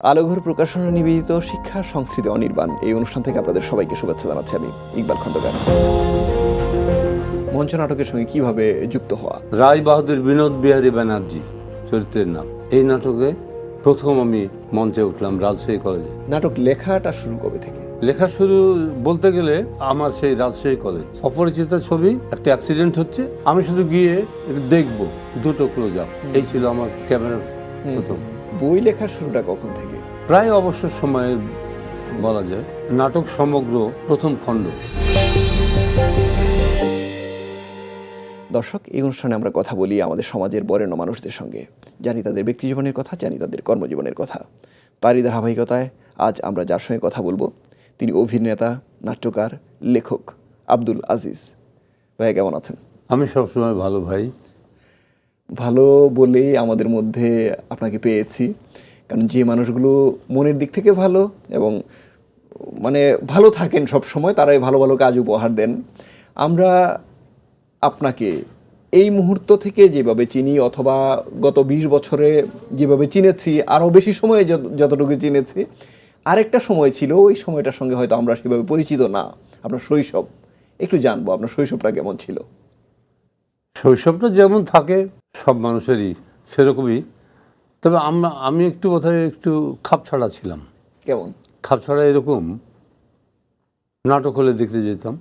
আলোঘর প্রকাশনা নিবেদিত শিক্ষা সংস্কৃতি অনির্বাণ এই অনুষ্ঠান থেকে আপনাদের সবাইকে শুভেচ্ছা জানাচ্ছি আমি ইকবাল খন্দকার। মঞ্চ নাটকের সঙ্গে কিভাবে যুক্ত হওয়া? রায় বাহাদুর বিনোদ বিহারী ব্যানার্জি চরিত্রের নাম। এই নাটকে প্রথম আমি মঞ্চে উঠলাম রাজশাহী কলেজে। নাটক লেখাটা শুরু কবে থেকে? লেখা শুরু বলতে গেলে আমার সেই রাজশাহী কলেজ, অপরিচিত ছবি, একটা অ্যাক্সিডেন্ট হচ্ছে, আমি শুধু গিয়ে দেখবো, দুটো ক্লোজ আপ, এই ছিল আমার ক্যামেরার প্রথম। বই লেখার শুরুটা কখন থেকে? প্রায় অবসর সময়ে বলা যায়। নাটক সমগ্র প্রথম খণ্ড। দর্শক, এই অনুষ্ঠানে আমরা কথা বলি আমাদের সমাজের বরেণ্য মানুষদের সঙ্গে, জানি তাদের ব্যক্তিজীবনের কথা, জানি তাদের কর্মজীবনের কথা। তারই ধারাবাহিকতায় আজ আমরা যার সঙ্গে কথা বলবো তিনি অভিনেতা, নাট্যকার, লেখক আব্দুল আজিজ। ভাইয়া কেমন আছেন? আমি সবসময় ভালো ভাই। ভালো বলেই আমাদের মধ্যে আপনাকে পেয়েছি, কারণ যে মানুষগুলো মনের দিক থেকে ভালো এবং মানে ভালো থাকেন সব সময়, তারাই ভালো ভালো কাজ উপহার দেন। আমরা আপনাকে এই মুহূর্ত থেকে যেভাবে চিনি, অথবা গত 20 বছরে যেভাবে চিনেছি, আরও বেশি সময়ে যতটুকু চিনেছি, আরেকটা সময় ছিল, ওই সময়টার সঙ্গে হয়তো আমরা সেভাবে পরিচিত না। আপনার শৈশব একটু জানবো, আপনার শৈশবটা কেমন ছিল? শৈশবটা যেমন থাকে সব মানুষেরই সেরকমই, তবে আমি একটু বোধহয় একটু খাপছাড়া ছিলাম। কেমন খাপছাড়া? এরকম, নাটক হলে দেখতে যেতাম,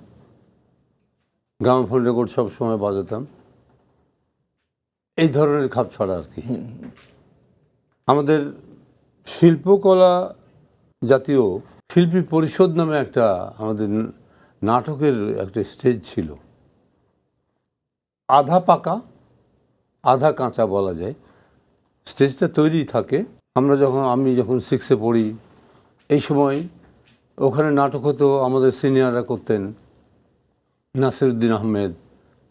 গ্রামোফোন রেকর্ড সব সময় বাজাতাম, এই ধরনের খাপছাড়া আর কি। আমাদের শিল্পকলা জাতীয় শিল্পী পরিষদ নামে একটা আমাদের নাটকের একটা স্টেজ ছিল, আধা পাকা আধা কাঁচা বলা যায়। স্টেজটা তৈরি থাকে। আমি যখন 6-এ পড়ি, এই সময় ওখানে নাটক হতো, আমাদের সিনিয়ররা করতেন, নাসিরউদ্দিন আহমেদ,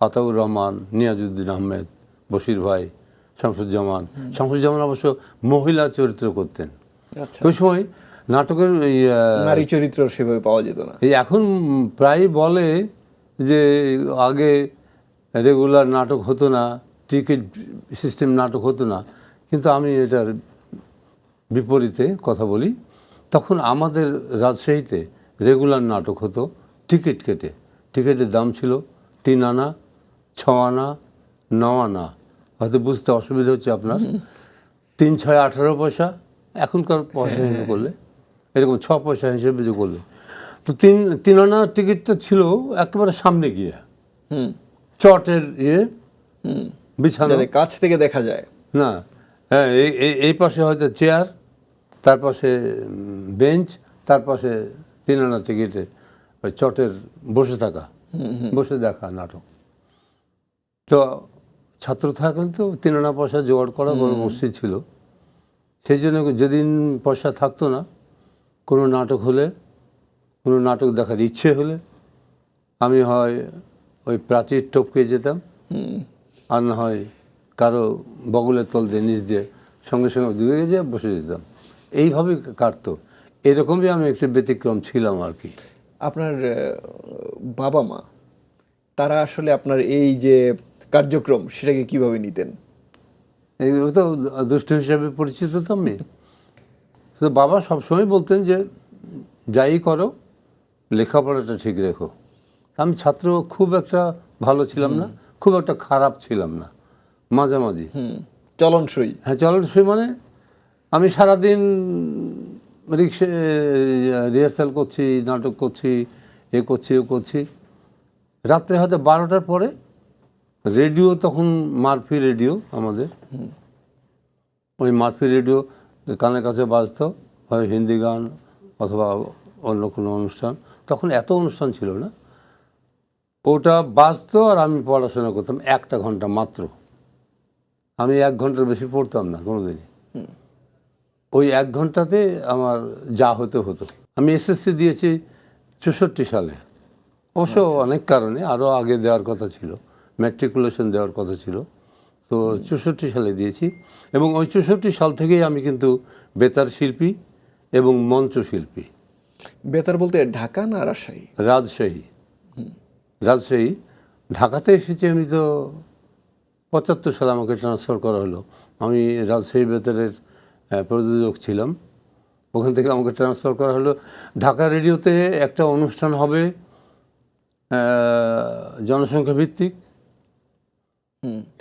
আতাউর রহমান, নিয়াজউদ্দিন আহমেদ, বশির ভাই, শামসুজ্জামান অবশ্য মহিলা চরিত্র করতেন। ওই সময় নাটকের নারী চরিত্র সেভাবে পাওয়া যেত না। এই এখন প্রায় বলে যে আগে রেগুলার নাটক হতো না, টিকিট সিস্টেম নাটক হতো না, কিন্তু আমি এটার বিপরীতে কথা বলি। তখন আমাদের রাজশাহীতে রেগুলার নাটক হতো টিকিট কেটে। টিকিটের দাম ছিল 3 আনা, 6 আনা, 9 আনা। হয়তো বুঝতে অসুবিধা হচ্ছে আপনার। 3 6 18 পয়সা, এখনকার পয়সা হিসেবে করলে এরকম 6 পয়সা হিসেবে যে করলে, তো 3 আনা টিকিটটা ছিল একেবারে সামনে গিয়ে, চটের বিছানা, কাছ থেকে দেখা যায় না। হ্যাঁ, এই পাশে হয়তো চেয়ার, তার পাশে বেঞ্চ, তার পাশে 3 আনা টিকিটে ওই চটের বসে থাকা, বসে দেখা নাটক। তো ছাত্র থাকলে তো 3 আনা পয়সা জোগাড় করা বড় মুশকিল ছিল। সেই জন্য যেদিন পয়সা থাকতো না, কোনো নাটক হলে, কোনো নাটক দেখার ইচ্ছে হলে আমি হয় ওই প্রাচীর টপকে যেতাম, আর না হয় কারো বগলের তল দিয়ে নিচ দিয়ে সঙ্গে সঙ্গে দূরে যেয়ে বসে যেতাম। এইভাবে কাটতো। এরকমই আমি একটু ব্যতিক্রম ছিলাম আর কি। আপনার বাবা মা তারা আসলে আপনার এই যে কার্যক্রম সেটাকে কিভাবে নিতেন? এইগুলো তো দুষ্ট হিসাবে পরিচিত তো আমি। তো বাবা সবসময় বলতেন যে যাই করো লেখাপড়াটা ঠিক রেখো। আমি ছাত্র খুব একটা ভালো ছিলাম না, খুব একটা খারাপ ছিলাম না, মাঝামাঝি। চলনসই। হ্যাঁ, চলনসই মানে আমি সারাদিন রিহার্সাল করছি, নাটক করছি, এ করছি ও করছি। রাত্রে হয়তো 12টার পরে রেডিও, তখন মারফি রেডিও আমাদের, ওই মারফি রেডিও কানের কাছে বাজতো, হয় হিন্দি গান অথবা অন্য কোনো অনুষ্ঠান। তখন এত অনুষ্ঠান ছিল না, ওটা বাজতো আর আমি পড়াশোনা করতাম 1 ঘন্টা মাত্র। আমি 1 ঘন্টার বেশি পড়তাম না কোনোদিনই। ওই 1 ঘন্টাতে আমার যা হতে হতো। আমি এসএসসি দিয়েছি 64 সালে, অবশ্য অনেক কারণে, আরও আগে দেওয়ার কথা ছিল, ম্যাট্রিকুলেশন দেওয়ার কথা ছিল, তো 64 সালে দিয়েছি। এবং ওই 64 সাল থেকেই আমি কিন্তু বেতার শিল্পী এবং মঞ্চ শিল্পী। বেতার বলতে ঢাকা না রাজশাহী? রাজশাহী। রাজশাহী। ঢাকাতে এসেছি আমি তো 75 সালে আমাকে ট্রান্সফার করা হলো। আমি রাজশাহী বেতারের প্রযোজক ছিলাম। ওখান থেকে আমাকে ট্রান্সফার করা হলো ঢাকা রেডিওতে। একটা অনুষ্ঠান হবে জনসংখ্যা ভিত্তিক,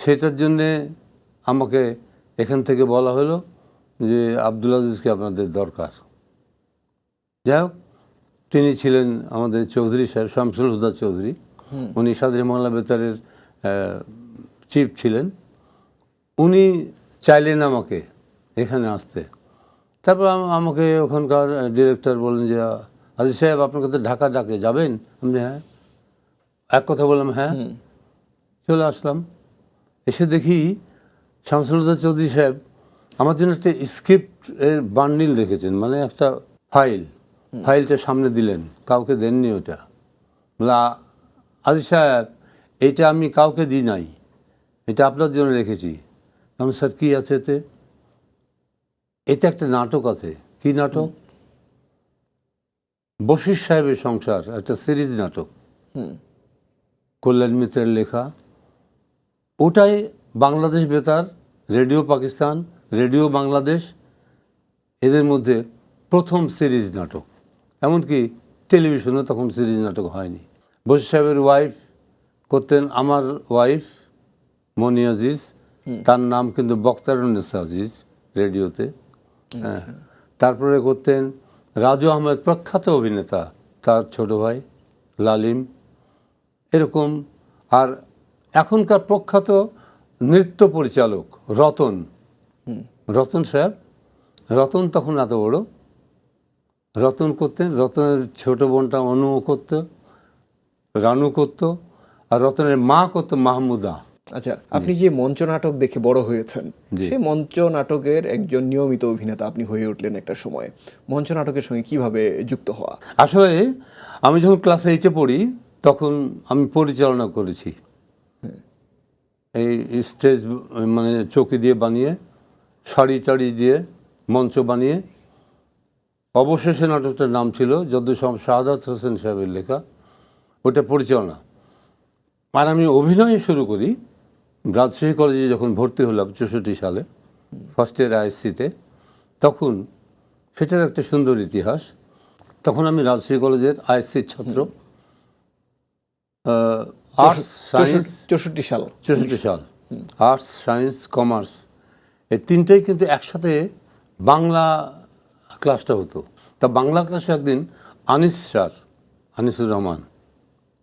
সেটার জন্যে আমাকে এখান থেকে বলা হলো যে আব্দুল আজিজকে আপনাদের দরকার। যাই হোক, তিনি ছিলেন আমাদের চৌধুরী সাহেব, শামসুল হুদা চৌধুরী। উনি সাদরে মহল্লা বেতারের চিফ ছিলেন। উনি চাইলেন আমাকে এখানে আসতে। তারপর আমাকে ওখানকার ডিরেক্টর বললেন যে আজিজ সাহেব আপনাকে তো ঢাকা ডাকে, যাবেন? আমি হ্যাঁ। এক কথা বললাম হ্যাঁ। চলে আসলাম। এসে দেখি শামসুল হুদা চৌধুরী সাহেব আমার জন্য একটা স্ক্রিপ্ট এর বান্ডিল রেখেছেন, মানে একটা ফাইলটা সামনে দিলেন, কাউকে দেননি ওটা। বলে আজিজ সাহেব এইটা আমি কাউকে দিই নাই, এটা আপনার জন্য রেখেছি। আমি স্যার কী আছে এতে? এতে একটা নাটক আছে। কি নাটক? বশির সাহেবের সংসার, একটা সিরিজ নাটক, কল্যাণ মিত্রের লেখা। ওটাই বাংলাদেশ বেতার, রেডিও পাকিস্তান, রেডিও বাংলাদেশ এদের মধ্যে প্রথম সিরিজ নাটক। এমনকি টেলিভিশনে তখন সিরিজ নাটক হয়নি। বশির সাহেবের ওয়াইফ করতেন, আমার ওয়াইফ মনি আজিজ, তার নাম কিন্তু বক্তারুন্নেসা আজিজ রেডিওতে। হ্যাঁ, তারপরে করতেন রাজু আহমেদ, প্রখ্যাত অভিনেতা, তার ছোট ভাই লালিম, এরকম। আর এখনকার প্রখ্যাত নৃত্য পরিচালক রতন সাহেব, রতন তখন এত বড়, রতন করতেন। রতনের ছোট বোনটা অনু করত, রানু করত, আর রতনের মা করতো মাহমুদা। আচ্ছা, আপনি যে মঞ্চ নাটক দেখে বড় হয়েছেন, সেই মঞ্চ নাটকের একজন নিয়মিত অভিনেতা আপনি হয়ে উঠলেন একটা সময়। মঞ্চ নাটকের সঙ্গে কিভাবে যুক্ত হওয়া? আসলে আমি যখন ক্লাস 8-এ পড়ি তখন আমি পরিচালনা করেছি। এই স্টেজ মানে চৌকি দিয়ে বানিয়ে, শাড়ি টাড়ি দিয়ে মঞ্চ বানিয়ে। অবশেষে নাটকটার নাম ছিল যদ্দু শাহাদাত হোসেন সাহেবের লেখা, ওটা পরিচালনা। আর আমি অভিনয় শুরু করি রাজশাহী কলেজে যখন ভর্তি হলাম 64 সালে, ফার্স্ট ইয়ার আইএসসিতে। তখন সেটার একটা সুন্দর ইতিহাস। তখন আমি রাজশাহী কলেজের আইএসসির ছাত্র। আর্টস সায়েন্স 64 সাল। আর্টস সায়েন্স কমার্স এই তিনটেই কিন্তু একসাথে বাংলা ক্লাসটা হতো। তা বাংলা ক্লাসে একদিন আনিসুর রহমান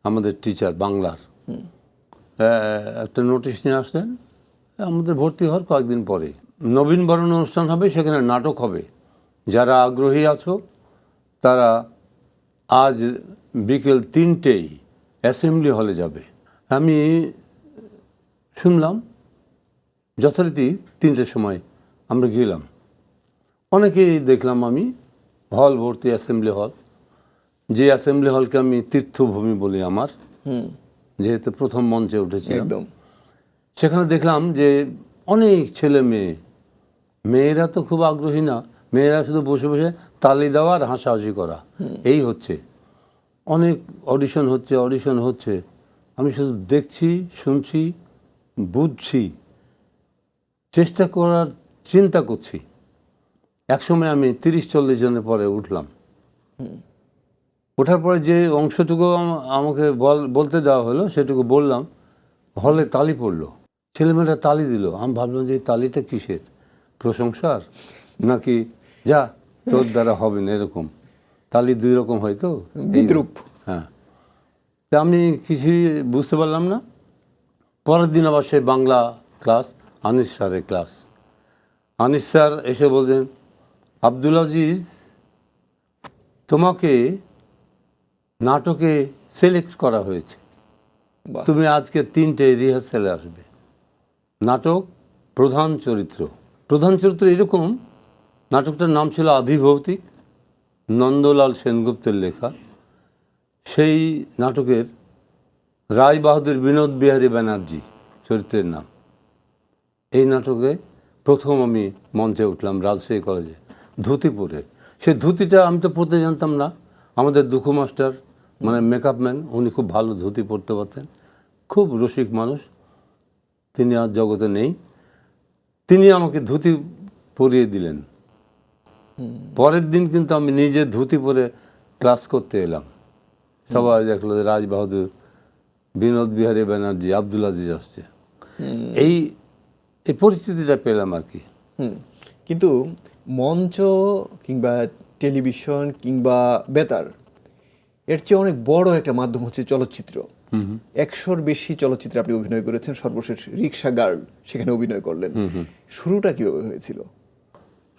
আমাদের টিচার বাংলার একটা নোটিশ নিয়ে আসলেন আমাদের ভর্তি হওয়ার কয়েকদিন পরে। নবীনবরণ অনুষ্ঠান হবে, সেখানে নাটক হবে, যারা আগ্রহী আছো তারা আজ বিকেল 3টেয় অ্যাসেম্বলি হলে যাবে। আমি শুনলাম, যথারীতি 3টের সময় আমরা গেলাম। অনেকেই দেখলাম আমি, হল ভর্তি, অ্যাসেম্বলি হল। যে অ্যাসেম্বলি হলকে আমি তীর্থভূমি বলি আমার, যেহেতু প্রথম মঞ্চে উঠেছি একদম, সেখানে দেখলাম যে অনেক ছেলে মেয়ে। মেয়েরা তো খুব আগ্রহী না, মেয়েরা শুধু বসে বসে তালি দেওয়া আর হাসাহাসি করা, এই হচ্ছে। অনেক অডিশন হচ্ছে। আমি শুধু দেখছি, শুনছি, বুঝছি, চেষ্টা করার চিন্তা করছি। একসময় আমি 30-40 জনের পরে উঠলাম। ওঠার পরে যে অংশটুকু আমাকে বলতে দেওয়া হলো সেটুকু বললাম। হলে তালি পড়লো, ছেলেমেয়েরা তালি দিল। আমি ভাবলাম যে এই তালিটা কিসের, প্রশংসার নাকি যা তোর দ্বারা হবে না, এরকম তালি 2 রকম হয়তো, বিদ্রুপ। হ্যাঁ, তা আমি কিছুই বুঝতে পারলাম না। পরের দিন আবার সেই বাংলা ক্লাস, আনিস স্যারের ক্লাস। আনিস স্যার এসে বললেন, আব্দুল আজিজ, তোমাকে নাটকে সিলেক্ট করা হয়েছে, তুমি আজকে 3টে রিহার্সালে আসবে। নাটক প্রধান চরিত্র এরকম। নাটকটার নাম ছিল আধিভৌতিক, নন্দলাল সেনগুপ্তের লেখা। সেই নাটকের রায় বাহাদুর বিনোদ বিহারী ব্যানার্জি চরিত্রের নাম। এই নাটকে প্রথম আমি মঞ্চে উঠলাম রাজশাহী কলেজে, ধুতি পরে। সেই ধুতিটা আমি তো পরতে জানতাম না। আমাদের দুঃখু মাস্টার, মানে মেকআপ ম্যান, উনি খুব ভালো ধুতি পরতে পারতেন, খুব রসিক মানুষ। তিনি আর জগতে নেই। তিনি আমাকে ধুতি পরিয়ে দিলেন। পরের দিন কিন্তু আমি নিজে ধুতি পরে ক্লাস করতে এলাম, সবাই দেখলো যে রাজ বাহাদুর, বিনোদ বিহারী ব্যানার্জি, আব্দুল আজিজ আসছে। এই এই পরিস্থিতিটা পেলাম আর কি। কিন্তু মঞ্চ কিংবা টেলিভিশন কিংবা বেতার, এর চেয়ে অনেক বড় একটা মাধ্যম হচ্ছে চলচ্চিত্র। 100-র বেশি চলচ্চিত্রে আপনি অভিনয় করেছেন, সর্বশেষ রিক্সা গার্ল সেখানে অভিনয় করলেন। শুরুটা কিভাবে হয়েছিল?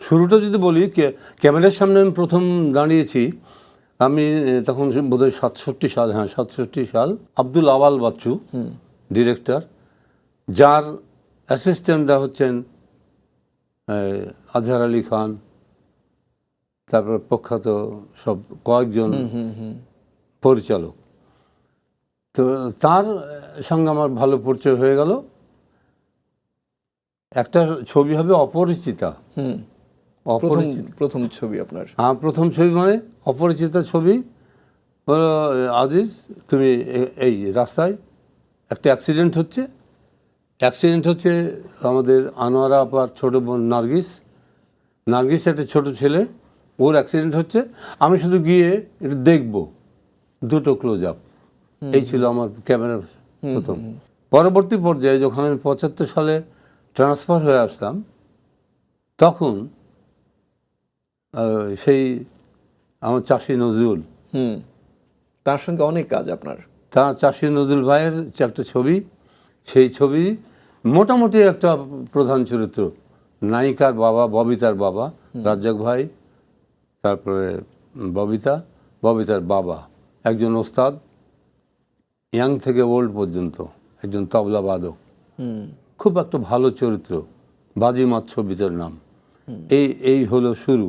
শুরুটা যদি বলি, ক্যামেরার সামনে আমি প্রথম দাঁড়িয়েছি আমি তখন বোধহয় 67 সাল, হ্যাঁ 67 সাল। আব্দুল আওয়াল বাচ্চু ডিরেক্টর, যার অ্যাসিস্ট্যান্টরা হচ্ছেন আজহার আলী খান, তারপর প্রখ্যাত সব কয়েকজন পরিচালক। তো তার সঙ্গে আমার ভালো পরিচয় হয়ে গেল। একটা ছবি হবে অপরিচিতা। প্রথম ছবি আপনার? হ্যাঁ, প্রথম ছবি মানে অপরিচিতা ছবি। বলো আজিজ, তুমি এই রাস্তায় একটা অ্যাক্সিডেন্ট হচ্ছে আমাদের আনোয়ারা আপার ছোট বোন নার্গিস একটা ছোট ছেলে, ওর অ্যাক্সিডেন্ট হচ্ছে, আমি শুধু গিয়ে একটু দেখবো, দুটো ক্লোজ আপ। এই ছিল আমার ক্যামেরার প্রথম। পরবর্তী পর্যায়ে যখন আমি 75 সালে ট্রান্সফার হয়ে আসলাম, তখন সেই আমার চাষি নজরুল, তার সঙ্গে অনেক কাজ আপনার। তার চাষি নজরুল ভাইয়ের একটা ছবি, সেই ছবি মোটামুটি একটা প্রধান চরিত্র, নায়িকার বাবা, ববিতার বাবা রাজ্জাক ভাই, তারপরে ববিতার বাবা একজন ওস্তাদ, ইয়াং থেকে ওল্ড পর্যন্ত একজন তবলা বাদক, খুব একটা ভালো চরিত্র, বাজিমাত ছবিটার নাম। এই হলো শুরু।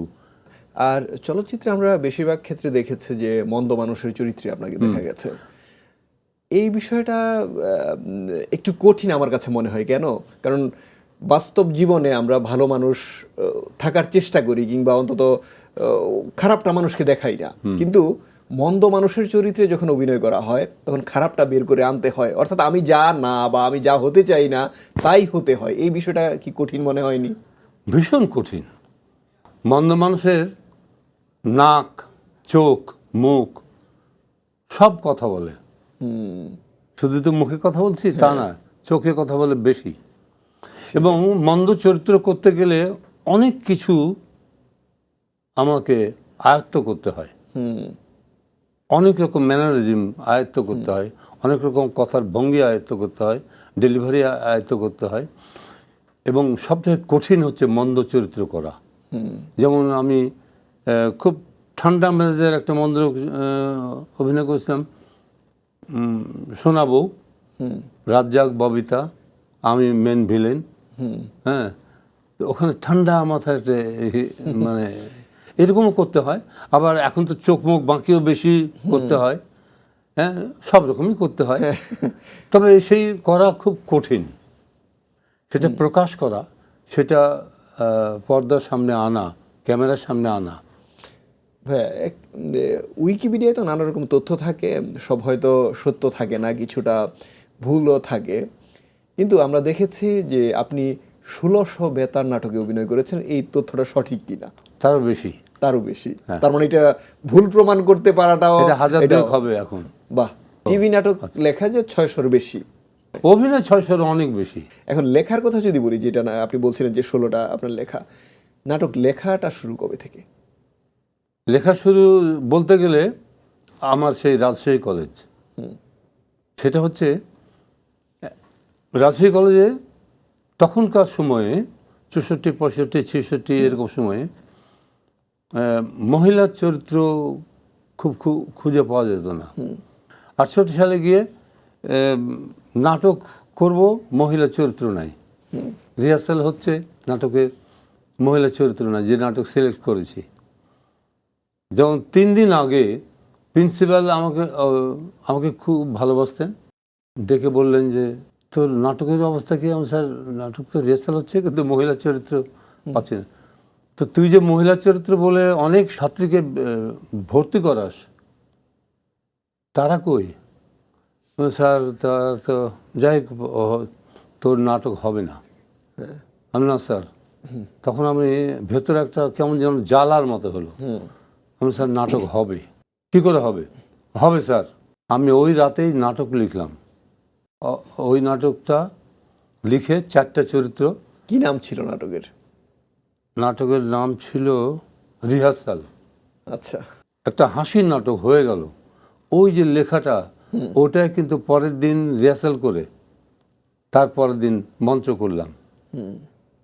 আর চলচ্চিত্রে আমরা বেশিরভাগ ক্ষেত্রে দেখেছি যে মন্দ মানুষের চরিত্রে আপনাকে দেখা গেছে। এই বিষয়টা একটু কঠিন আমার কাছে মনে হয়। কেন? কারণ বাস্তব জীবনে আমরা ভালো মানুষ থাকার চেষ্টা করি, কিংবা অন্তত খারাপটা মানুষকে দেখাই না, কিন্তু মন্দ মানুষের চরিত্রে যখন অভিনয় করা হয় তখন খারাপটা বের করে আনতে হয়, অর্থাৎ আমি যা না বা আমি যা হতে চাই না তাই হতে হয়। এই বিষয়টা কি কঠিন মনে হয়নি? ভীষণ কঠিন। মন্দ মানুষের নাক, চোখ, মুখ সব কথা বলে। শুধু তো মুখে কথা বলছি তা না, চোখে কথা বলে বেশি। এবং মন্দ চরিত্র করতে গেলে অনেক কিছু আমাকে আয়ত্ত করতে হয়, অনেক রকম ম্যানারিজম আয়ত্ত করতে হয়, অনেক রকম কথার ভঙ্গি আয়ত্ত করতে হয়, ডেলিভারি আয়ত্ত করতে হয়। এবং সবথেকে কঠিন হচ্ছে মন্দ চরিত্র করা। যেমন আমি খুব ঠান্ডা মেজাজের একটা মন্দ অভিনয় করেছিলাম, সোনা বউ, রাজ্জাক, ববিতা, আমি মেন ভিলেন। হ্যাঁ, ওখানে ঠান্ডা মাথায় মানে এরকমও করতে হয়। আবার এখন তো চোখ মুখ বাঁকিয়েও বেশি করতে হয়। হ্যাঁ, সব রকমই করতে হয়। তবে সেই করা খুব কঠিন, সেটা প্রকাশ করা, সেটা পর্দার সামনে আনা, ক্যামেরার সামনে আনা। উইকিপিডিয়ায় তো নানা রকম তথ্য থাকে, সব হয়তো সত্য থাকে না, কিছুটা ভুলও থাকে। কিন্তু আমরা দেখেছি যে আপনি 1600 বেতার নাটকে অভিনয় করেছেন। এই তথ্যটা সঠিক কিনা? তারও বেশি। তার মানে এটা ভুল প্রমাণ করতে পারাটাও হাজার হবে এখন। বাহ। টিভি নাটক লেখা যে 600-র বেশি, অভিনয় 600-র অনেক বেশি। এখন লেখার কথা যদি বলি, যেটা না আপনি বলছিলেন যে 16টা আপনার লেখা, নাটক লেখাটা শুরু কবে থেকে? লেখা শুরু বলতে গেলে আমার সেই রাজশাহী কলেজ, সেটা হচ্ছে রাজশাহী কলেজে তখনকার সময়ে 64, 65, 66 এরকম সময়ে মহিলার চরিত্র খুব খুঁজে পাওয়া যেত না। 68 সালে গিয়ে নাটক করব, মহিলা চরিত্র নাই, রিহার্সাল হচ্ছে, নাটকের মহিলা চরিত্র নাই, যে নাটক সিলেক্ট করেছি। যেমন 3 দিন আগে প্রিন্সিপাল আমাকে খুব ভালোবাসতেন, ডেকে বললেন যে তোর নাটকের অবস্থা কি? স্যার, নাটক তো রিহার্সাল হচ্ছে কিন্তু মহিলা চরিত্র পাচ্ছি না। তো তুই যে মহিলা চরিত্র বলে অনেক ছাত্রীকে ভর্তি করাস, তারা কই? স্যার, তারা তো যাই হোক, তোর নাটক হবে না। আমি না স্যার, তখন আমি ভেতরে একটা কেমন যেন জ্বালার মতো হলো। আমি, স্যার নাটক হবে। কি করে হবে? হবে স্যার। আমি ওই রাতেই নাটক লিখলাম। ওই নাটকটা লিখে 4টা চরিত্র। কি নাম ছিল নাটকের? নাটকের নাম ছিল রিহার্সাল। আচ্ছা। একটা হাসির নাটক হয়ে গেল। ওই যে লেখাটা, ওটাই কিন্তু পরের দিন রিহার্সাল করে তারপরের দিন মঞ্চ করলাম।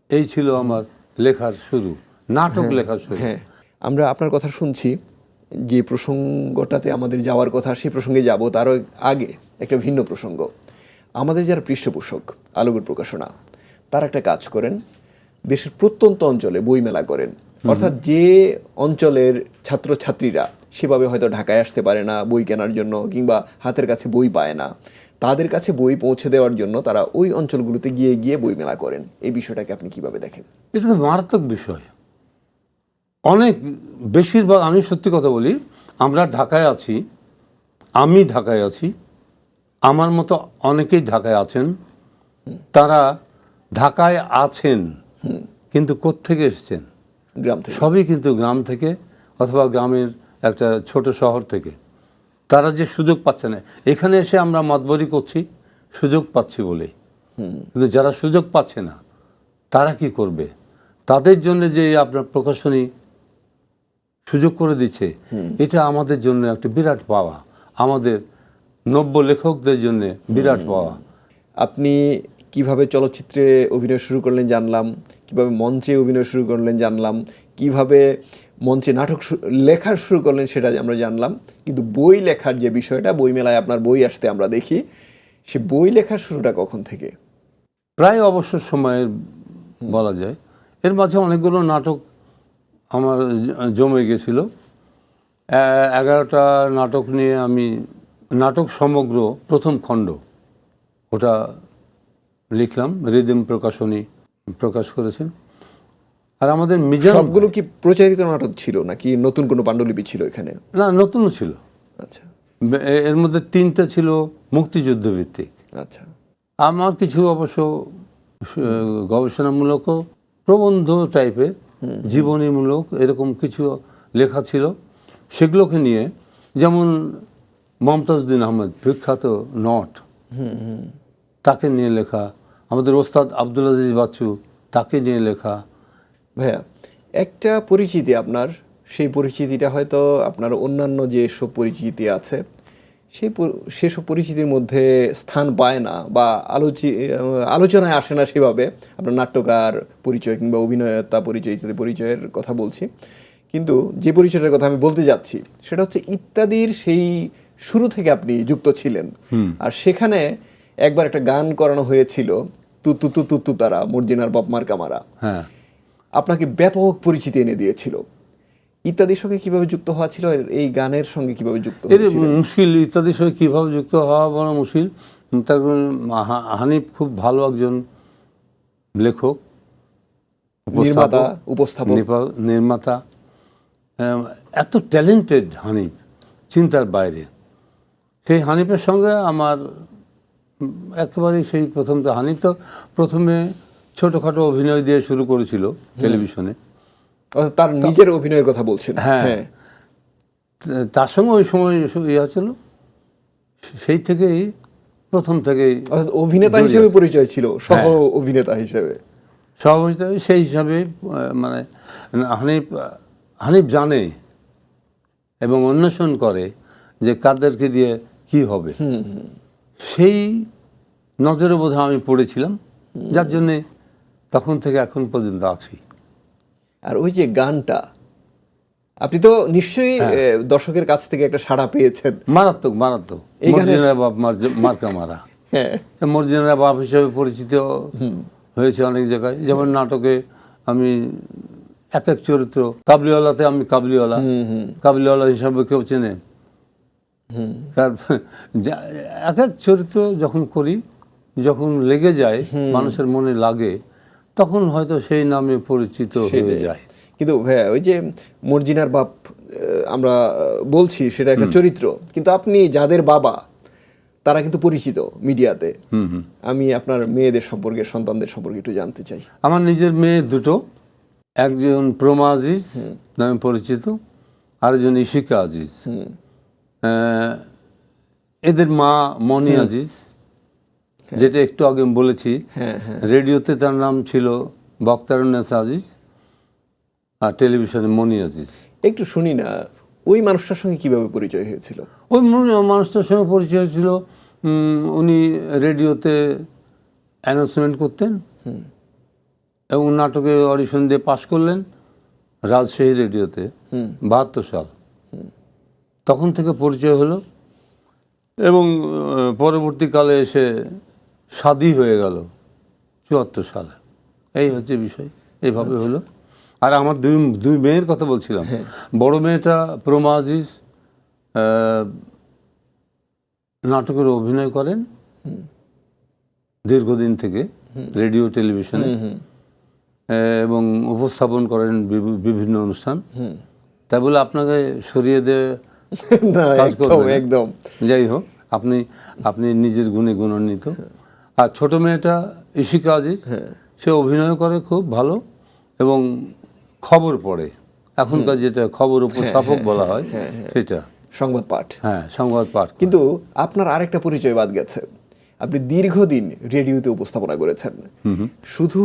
এই ছিল আমার লেখার শুরু, নাটক লেখার শুরু। হ্যাঁ, আমরা আপনার কথা শুনছি। যে প্রসঙ্গটাতে আমাদের যাওয়ার কথা, সেই প্রসঙ্গে যাব। তারও আগে একটা ভিন্ন প্রসঙ্গ। আমাদের যারা পৃষ্ঠপোষক, আলোকের প্রকাশনা, তারা একটা কাজ করেন, দেশের প্রত্যন্ত অঞ্চলে বইমেলা করেন। অর্থাৎ যে অঞ্চলের ছাত্রছাত্রীরা সেভাবে হয়তো ঢাকায় আসতে পারে না বই কেনার জন্য, কিংবা হাতের কাছে বই পায় না, তাদের কাছে বই পৌঁছে দেওয়ার জন্য তারা ওই অঞ্চলগুলোতে গিয়ে গিয়ে বইমেলা করেন। এই বিষয়টাকে আপনি কিভাবে দেখেন? এটা তো মারাত্মক বিষয়। অনেক বেশিরভাগ, আমি সত্যি কথা বলি, আমরা ঢাকায় আছি, আমি ঢাকায় আছি, আমার মতো অনেকেই ঢাকায় আছেন। তারা ঢাকায় আছেন কিন্তু কোত্থেকে এসেছেন? গ্রাম থেকে। সবই কিন্তু গ্রাম থেকে অথবা গ্রামের একটা ছোট শহর থেকে। তারা যে সুযোগ পাচ্ছে না, এখানে এসে আমরা মাতবরি করছি সুযোগ পাচ্ছি বলে, কিন্তু যারা সুযোগ পাচ্ছে না তারা কি করবে? তাদের জন্য যে আপনার প্রকাশনী সুযোগ করে দিচ্ছে, এটা আমাদের জন্য একটা বিরাট পাওয়া, আমাদের নব্য লেখকদের জন্য বিরাট পাওয়া। আপনি কিভাবে চলচ্চিত্রে অভিনয় শুরু করলেন জানলাম, কিভাবে মঞ্চে অভিনয় শুরু করলেন জানলাম, কিভাবে মঞ্চে নাটক লেখা শুরু করলেন সেটা আমরা জানলাম। কিন্তু বই লেখার যে বিষয়টা, বই মেলায় আপনার বই আসতে আমরা দেখি, সে বই লেখার শুরুটা কখন থেকে? প্রায় অবসর সময়ের বলা যায়। এর মাঝে অনেকগুলো নাটক আমার জমে গেছিল। 11টা নাটক নিয়ে আমি, নাটক সমগ্র প্রথম খণ্ড ওটা লিখলাম, রিদিম প্রকাশনী প্রকাশ করেছেন। আর আমাদের মিজান, সবগুলো কি প্রচারিত নাটক ছিল নাকি নতুন কোনো পাণ্ডুলিপি ছিল এখানে? না, নতুনও ছিল। আচ্ছা এর মধ্যে 3টা ছিল মুক্তিযুদ্ধ ভিত্তিক। আচ্ছা। আমার কিছু অবশ্য গবেষণামূলক প্রবন্ধ টাইপের, জীবনীমূলক এরকম কিছু লেখা ছিল। সেগুলোকে নিয়ে, যেমন মমতাজউদ্দিন আহমেদ, বিখ্যাত নট, তাকে নিয়ে লেখা, আমাদের ওস্তাদ আব্দুল আজিজ বাচ্চু, তাকে নিয়ে লেখা। ভাইয়া, একটা পরিচিতি আপনার, সেই পরিচিতিটা হয়তো আপনার অন্যান্য যেসব পরিচিতি আছে সেসব পরিচিতির মধ্যে স্থান পায় না বা আলোচনায় আসে না সেভাবে। আপনার নাট্যকার পরিচয় কিংবা অভিনয়তা পরিচয়, ইত্যাদি পরিচয়ের কথা বলছি। কিন্তু যে পরিচয়টার কথা আমি বলতে যাচ্ছি সেটা হচ্ছে ইত্যাদির সেই শুরু থেকে আপনি যুক্ত ছিলেন। আর সেখানে একবার একটা গান করানো হয়েছিল, তুতু তুতু তু তারা মর্জিনার বাপ মার কামারা। হ্যাঁ, আপনাকে ব্যাপক পরিচিতি এনে দিয়েছিল। ইত্যাদির সঙ্গে কিভাবে যুক্ত হওয়া ছিল, এই গানের সঙ্গে কিভাবে যুক্ত এর হয়েছিল? মুশকিল, ইত্যাদির সঙ্গে কীভাবে যুক্ত হওয়া বড় মুশকিল। তার হানিফ খুব ভালো একজন লেখক, নির্মাতা, উপস্থাপক, নির্মাতা, এত ট্যালেন্টেড হানিফ, চিন্তার বাইরে। সেই হানিফের সঙ্গে আমার একেবারেই সেই প্রথম, তো হানিফ তো প্রথমে ছোটোখাটো অভিনয় দিয়ে শুরু করেছিল টেলিভিশনে। তার নিজের অভিনয়ের কথা বলছেন? হ্যাঁ, তার সঙ্গে ওই সময় ইয়ে ছিল, সেই থেকেই প্রথম থেকেই অভিনেতা হিসেবে পরিচয় ছিল, সহ অভিনেতা হিসেবে। সহযোগিতা সেই হিসাবে, মানে হানিফ জানে এবং অন্বেষণ করে যে কাদেরকে দিয়ে কি হবে, সেই নজরে বোধহয় আমি পড়েছিলাম, যার জন্যে তখন থেকে এখন পর্যন্ত আছি। আর ওই যে গানটা, আপনি তো নিশ্চয়ই দর্শকের কাছ থেকে একটা সাড়া পেয়েছেন। মারাত্মক মারাত্মক। মর্জিনার বাপ মার্কা মারা, মর্জিনার বাপ হিসেবে পরিচিত হয়েছে অনেক জায়গায়। যেমন নাটকে আমি এক এক চরিত্র, কাবলিওয়ালাতে আমি কাবলিওয়ালা হিসাবে কেউ চেনে। তার এক এক চরিত্র যখন করি, যখন লেগে যায়, মানুষের মনে লাগে, তখন হয়তো সেই নামে পরিচিত হয়ে যায়। কিন্তু ভাইয়া, ওই যে মর্জিনার বাপ আমরা বলছি, সেটা একটা চরিত্র, কিন্তু আপনি যাদের বাবা তারা কিন্তু পরিচিত মিডিয়াতে। আমি আপনার মেয়েদের সম্পর্কে, সন্তানদের সম্পর্কে একটু জানতে চাই। আমার নিজের মেয়ে দুটো, একজন প্রমা আজিজ নামে পরিচিত, আরেকজন ইশিকা আজিজ। এদের মা মনি আজিজ, যেটা একটু আগে আমি বলেছি। রেডিওতে তার নাম ছিল বক্তারুন্নেসা আজিজ, আর টেলিভিশনে মনি আজিজ। একটু শুনি না, ওই মানুষটার সঙ্গে কিভাবে পরিচয় হয়েছিল? ওই মানুষটার সঙ্গে পরিচয় হয়েছিল, উনি রেডিওতে অ্যানাউন্সমেন্ট করতেন এবং নাটকে অডিশন দিয়ে পাশ করলেন রাজশাহী রেডিওতে 72 সাল। তখন থেকে পরিচয় হলো এবং পরবর্তীকালে এসে শাদী হয়ে গেল 74 সালে। এই হচ্ছে বিষয়, এইভাবে হলো। আর আমার দুই মেয়ের কথা বলছিলাম। বড় মেয়েটা প্রমা আজিজ, নাটকের অভিনয় করেন দীর্ঘদিন থেকে রেডিও টেলিভিশনে, এবং উপস্থাপন করেন বিভিন্ন অনুষ্ঠান। তাই বলে আপনাকে সরিয়ে দিয়ে কাজ করবেন একদম। যাই হোক, আপনি নিজের গুণে গুণান্বিত। আর ছোট মেয়েটা ইশিকা আজিজ, সে অভিনয় করে খুব ভালো এবং খবর পড়ে, এখনকার যেটা খবর উপস্থাপক বলা হয় সেটা, সংবাদ পাঠ। সংবাদ পাঠ। কিন্তু আপনার আরেকটা পরিচয় বাদ গেছে, আপনি দীর্ঘদিন রেডিওতে উপস্থাপনা করেছেন। শুধু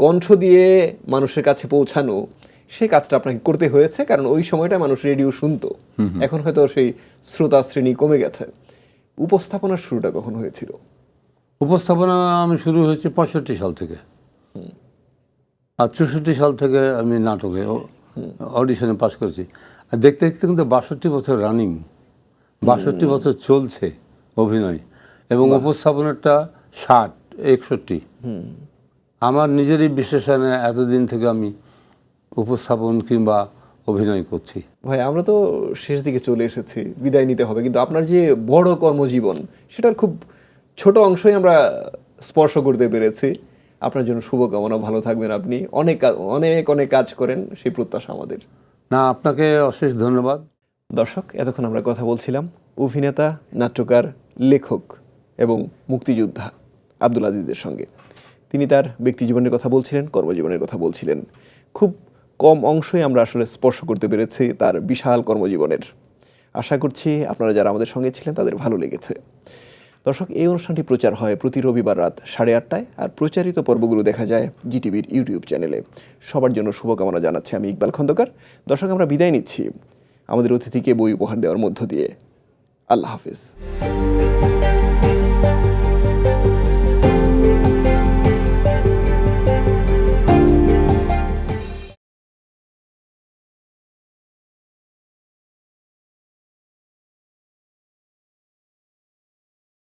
কণ্ঠ দিয়ে মানুষের কাছে পৌঁছানো, সেই কাজটা আপনাকে করতে হয়েছে, কারণ ওই সময়টা মানুষ রেডিও শুনতো। এখন হয়তো সেই শ্রোতা শ্রেণী কমে গেছে। উপস্থাপনার শুরুটা কখন হয়েছিল? উপস্থাপনা আমি শুরু হয়েছে 65 সাল থেকে, আর 64 সাল থেকে আমি নাটকে অডিশনে পাশ করেছি। আর দেখতে দেখতে কিন্তু 62 বছর রানিং, 62 বছর চলছে অভিনয়, এবং উপস্থাপনাটা 60-61। আমার নিজেরই বিশ্লেষণে এতদিন থেকে আমি উপস্থাপন কিংবা অভিনয় করছি। ভাই, আমরা তো শেষ দিকে চলে এসেছি, বিদায় নিতে হবে, কিন্তু আপনার যে বড় কর্মজীবন, সেটার খুব ছোট অংশই আমরা স্পর্শ করতে পেরেছি। আপনার জন্য শুভকামনা, ভালো থাকবেন আপনি, অনেক অনেক অনেক কাজ করেন, সেই প্রত্যাশা আমাদের। না, আপনাকে অশেষ ধন্যবাদ। দর্শক, এতক্ষণ আমরা কথা বলছিলাম অভিনেতা, নাট্যকার, লেখক এবং মুক্তিযোদ্ধা আব্দুল আজিজের সঙ্গে। তিনি তার ব্যক্তিজীবনের কথা বলছিলেন, কর্মজীবনের কথা বলছিলেন। খুব কম অংশই আমরা আসলে স্পর্শ করতে পেরেছি তার বিশাল কর্মজীবনের। আশা করছি আপনারা যারা আমাদের সঙ্গে ছিলেন তাদের ভালো লেগেছে। দর্শক, এই অনুষ্ঠানটি প্রচার হয় প্রতি রবিবার রাত 8:30টায়, আর প্রচারিত পর্বগুলো দেখা যায় জিটিভির ইউটিউব চ্যানেলে। সবার জন্য শুভকামনা জানাচ্ছি আমি, ইকবাল খন্দকার। দর্শক, আমরা বিদায় নিচ্ছি আমাদের অতিথিকে বই উপহার দেওয়ার মধ্য দিয়ে। আল্লাহ হাফিজ।